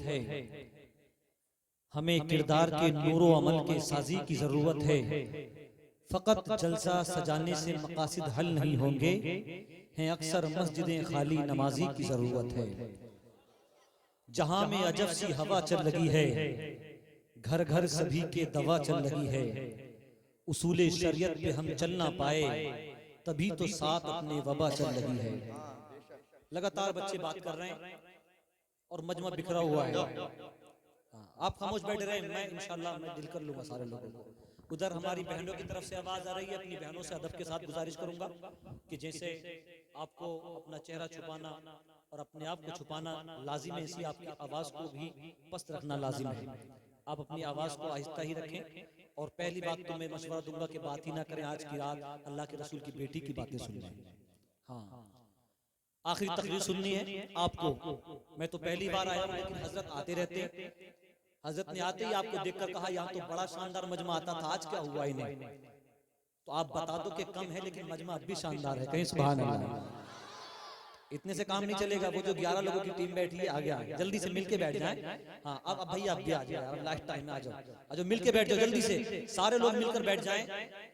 है। हमें किरदार के नूरो अमल के साजी की जरूरत है। फकत जलसा सजाने से मकासिद हल नहीं होंगे, हैं अक्सर मस्जिदें खाली नमाजी की जरूरत है। जहां में अजब सी हवा चल लगी है, घर घर सभी के दवा चल लगी है। उसूले शरीयत पे हम चल ना पाए, तभी तो साथ अपने वबा चल लगी है। लगातार बच्चे बात कर रहे हैं और मजमा बिखरा हुआ है। आप खामोश बैठे रहे, मैं इंशाल्लाह मैं दिल कर लूंगा सारे लोगों को। उधर हमारी बहनों की तरफ से आवाज आ रही है, अपनी बहनों से अदब के साथ गुजारिश करूंगा कि जैसे आपको अपना चेहरा छुपाना और अपने आप को छुपाना लाजिम है, इसी आपकी आवाज को भी पस्त रखना लाजिम है। आप अपनी आवाज को आहिस्ता ही रखें। और पहली बात तो मैं मशवरा दूंगा कि बात ही ना करें आज की रात अल्लाह के रसूल की बेटी की बातें सुनना है। हाँ, आखिरी तकरीर सुननी है आपको। मैं तो पहली बार आया हूं, लेकिन हजरत आते रहते हैं। हजरत ने आते ही आपको देखकर कहा यहाँ तो बड़ा शानदार मजमा आता था, आज क्या हुआ इन्हें? तो आप बता दो कि कम है, लेकिन मजमा अब भी शानदार है। कहीं सुभान अल्लाह। इतने से काम नहीं चलेगा। वो जो 11 लोगों की टीम बैठी है, आ गया, जल्दी से मिलके बैठ जाएं। हाँ, अब भैया आप भी आ जाओ, लास्ट टाइम में आ जाओ, मिलके बैठ जाओ जल्दी से। सारे लोग मिलकर बैठ जाएं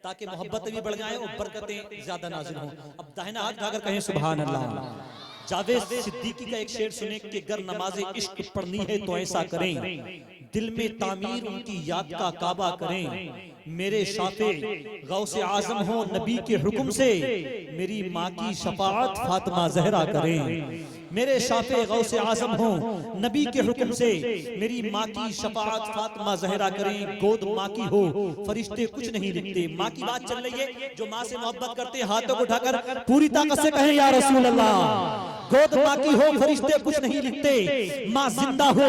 ताकि मोहब्बत भी बढ़ जाए और बरकतें ज्यादा नाजिल हों। अब दाहिना हाथ उठाकर कहें सुभान अल्लाह। जावेद सिद्दीकी का एक शेर सुने कि गर नमाज़े इश्क पढ़नी है तो ऐसा करें, दिल में तामीर उनकी याद का काबा करें। मेरे शाफे गौसे आजम हो नबी के हुक्म से, मेरी माँ की शफाअत फातिमा जहरा करें। मेरे शाफे गौसे आजम हो नबी के हुक्म से, मेरी माँ की शफाअत फातिमा जहरा करें। गोद माँ की हो फरिश्ते कुछ नहीं लिखते। माँ की बात चल रही है, जो माँ से मोहब्बत करते हैं हाथों को उठाकर पूरी ताकत से कहें या रसूल अल्लाह। गोद माँ की हो फरिश्ते कुछ नहीं लिखते, माँ जिंदा हो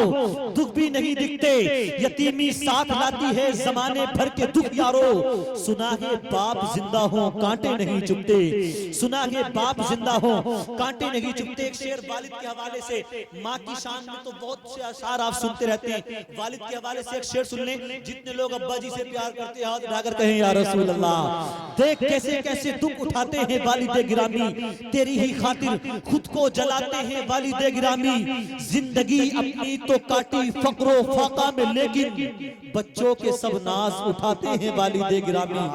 दुख भी नहीं दिखते। यतीमी साथ लाती है जमाने भर के दुख यारो, सुना है बाप जिंदा हो कांटे नहीं चुभते। सुना है बाप जिंदा हो कांटे नहीं चुभते। एक शेर वालिद के हवाले से, माँ की शान में तो बहुत से अशार आप सुनते रहते हैं, वालिद के हवाले से एक शेर सुन लें। जितने लोग अब्बा जी से प्यार करते हैं हाथ उठाकर कहें या रसूल अल्लाह। देख कैसे कैसे दुख उठाते हैं वालिदे गिरामी, तेरी ही खातिर खुद को जलाते हैं वालिदे गिरामी। जिंदगी अपनी तो काटी फक्रो फाका में, लेकिन बच्चों के सब नाज उठाते हैं वालिदे गिरामी।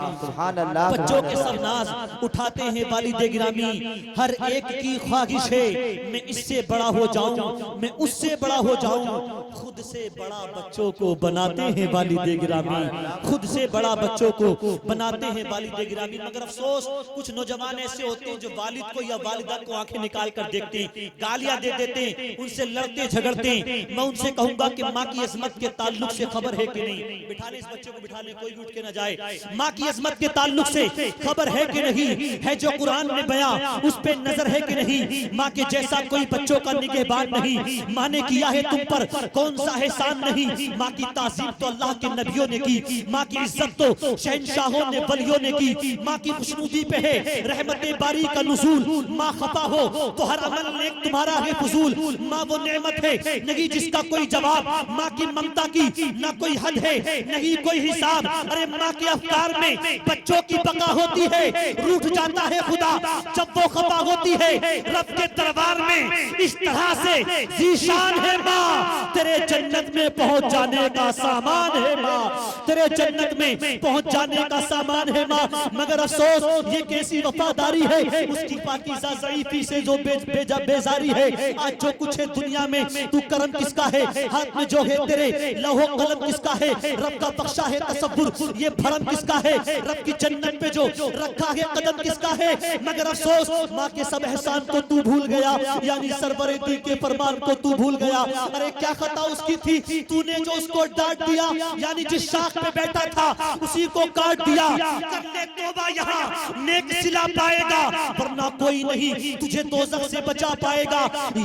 बच्चों के सब नाज उठाते हैं वालिदे गिरामी। हर एक की ख्वाहिश है मैं इससे बड़ा हो जाऊं, मैं उससे बड़ा हो जाऊं। खुद से बड़ा बच्चों को बनाते हैं वालिदे गिरामी, खुद से बड़ा बच्चों को बनाते हैं वालिदे गिरामी। मगर अफसोस कुछ नौजवान ऐसे होते हैं जो वालिद को या वालिदा को आंखें निकाल कर देखते हैं, गालियां दे देते हैं, उनसे लड़ते झगड़ते हैं। मैं उनसे कहूंगा कि माँ की अजमत के ताल्लुक से खबर है कि नहीं? बिठा ले इस बच्चे को, बिठा ले, कोई भी उठ के ना जाए। माँ की अजमत के ताल्लुक से खबर है कि नहीं? है जो कुरान में बयां उस पे नजर है कि नहीं? माँ के जैसा कोई बच्चों का निगहबान नहीं, माँ ने किया है तुम पर कौन सा एहसान नहीं। माँ की ताज़ीम तो अल्लाह के नबियों ने की, माँ की इज्जत तो शहंशाहों ने वलियों ने की। माँ की खुशनुदी पे है रहमते बारी का नुज़ूल, माँ खफा हो तो हर अमल नेक तुम्हारा है फजूल। माँ वो नेमत है नहीं जिसका कोई जवाब, माँ की ममता की ना कोई हद है नहीं कोई हिसाब। अरे माँ के अफ्कार में बच्चों की बका होती है, रूठ जाता है खुदा जब वो खफा होती है। रब के दरबार में इस तरह से जीशान है माँ, तेरे जन्नत में पहुंच जाने का सामान है माँ, तेरे जन्नत में पहुंच जाने का सामान है माँ। मगर अफसोस ये कैसी वफादारी है उसकी पाकीज़ा ज़ईफ़ी से जो बेजारी है। आज जो कुछ है दुनिया में तू करम किसका है? हाथ में जो है तेरे लौहो कलम किसका है? रब का बख्शा है तसव्वुर ये भरम किसका है? रब की जन्नत पे जो रखा है कदम किसका है? मगर अफसोस माँ के सब एहसान को तू भूल गया, यानी सरवरे दी के फरमान को तू भूल गया। अरे क्या खता उसकी थी, तूने जो उसको डांट दिया, यानी जिस शाख पे बैठा था उसी को काट दिया। कर ले तौबा यहाँ नेक सिला पाएगा, वरना कोई नहीं तुझे दोज़ख से बचा पाएगा।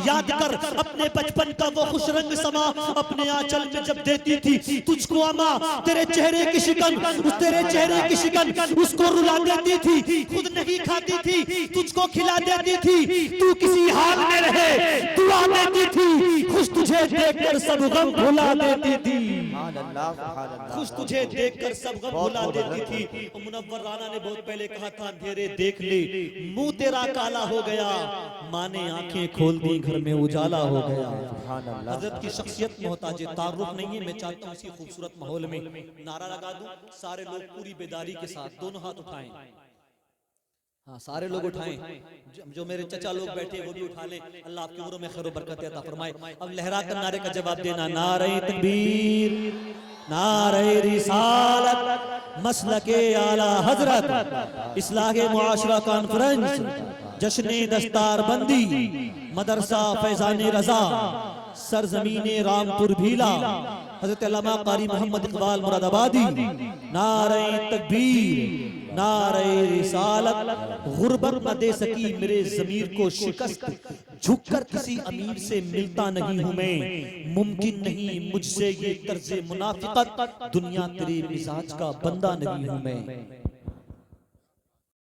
याद कर अपने बचपन का वो खुश रंग समा, अपने आंचल में जब देती थी तुझको अमा। तेरे चेहरे की शिकन, उस तेरे चेहरे की शिकन उसको रुला देती थी, खुद नहीं खाती थी तुझको खिला देती थी। तू किसी हाल में रहे दुआ देती थी, खुश तुझे देखकर सब गम भुला देती थी, खुश तुझे देखकर सब गम भुला देती थी। मुनव्वर राना ने बहुत पहले कहा था अंधेरे देख ले मुंह तेरा काला हो गया, माँ ने आंखें खोल दी, घर में उजाला हो गया। सुभान अल्लाह। हजरत की शख्सियत मोहताज तारुफ नहीं है। मैं चाहता हूँ इसी खूबसूरत माहौल में नारा लगा दूं, सारे लोग पूरी बेदारी के साथ दोनों हाथ उठाएं। हाँ, सारे लोग उठाएं। जो मेरे चचा लोग बैठे वो भी उठा लें। अल्लाह आपकी उम्रों में खैर बरकत अता फरमाए। अब लहरा कर नारे का जवाब देना, नारे तकबीर, नारे रिसालत, मसलके आला हजरत, इस्लाह मुआशरा कॉन्फ्रेंस, जश्न दस्तार बंदी, मदरसा फैजान रजा, सरजमीने रामपुर भीला, हजरत अल्लामा कारी मोहम्मद इकबाल मुरादाबादी। नारे तकबीर, नारे रिसालत। गुर्बत न दे सकी मेरे ज़मीर को शिकस्त, झुककर किसी अमीर से मिलता नहीं हूं मैं, मुमकिन नहीं मुझसे ये तर्ज़े मुनाफिकत, दुनिया तेरे मिजाज का बंदा नहीं हूं मैं।